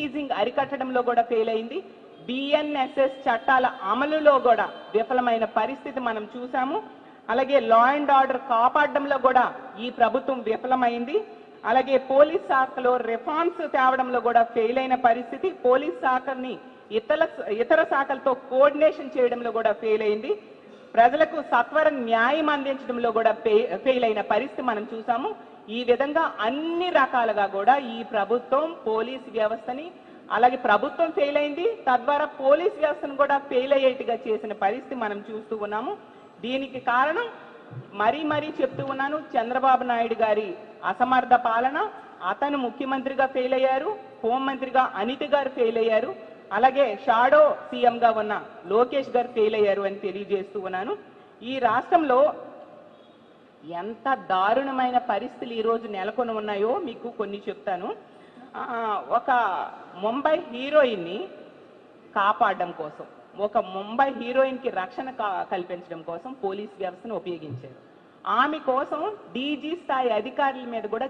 Teasing అరికట్టడంలో కూడా fail అయింది. బిఎన్ఎస్ఎస్ చట్టాల అమలులో కూడా విఫలమైన పరిస్థితి మనం చూసాము. అలాగే లా అండ్ ఆర్డర్ కాపాడడంలో కూడా ఈ ప్రభుత్వం విఫలమైంది. అలాగే పోలీస్ శాఖలో రిఫార్మ్స్ తేవడంలో కూడా ఫెయిల్ అయిన పరిస్థితి. పోలీస్ శాఖని ఇతర శాఖలతో కోఆర్డినేషన్ చేయడంలో కూడా ఫెయిల్ అయింది. ప్రజలకు సత్వర న్యాయం అందించడంలో కూడా ఫెయిల్ అయిన పరిస్థితి మనం చూసాము. ఈ విధంగా అన్ని రకాలుగా కూడా ఈ ప్రభుత్వం పోలీస్ వ్యవస్థని, అలాగే ప్రభుత్వం ఫెయిల్ అయింది, తద్వారా పోలీస్ వ్యవస్థను కూడా ఫెయిల్ అయ్యేట్టుగా చేసిన పరిస్థితి మనం చూస్తూ ఉన్నాము. దీనికి కారణం మరీ చెప్తూ ఉన్నాను, చంద్రబాబు నాయుడు గారి అసమర్థ పాలన. అతను ముఖ్యమంత్రిగా ఫెయిల్ అయ్యారు, హోంమంత్రిగా అనిత గారు ఫెయిల్ అయ్యారు, అలాగే షాడో సీఎంగా ఉన్న లోకేష్ గారు ఫెయిల్ అయ్యారు అని తెలియజేస్తూ ఉన్నాను. ఈ రాష్ట్రంలో ఎంత దారుణమైన పరిస్థితులు ఈరోజు నెలకొని ఉన్నాయో మీకు కొన్ని చెప్తాను. ఒక ముంబై హీరోయిన్ని కాపాడడం కోసం, ఒక ముంబై హీరోయిన్కి రక్షణ కల్పించడం కోసం పోలీస్ వ్యవస్థను ఉపయోగించారు. ఆమె కోసం డీజీ స్థాయి అధికారుల మీద కూడా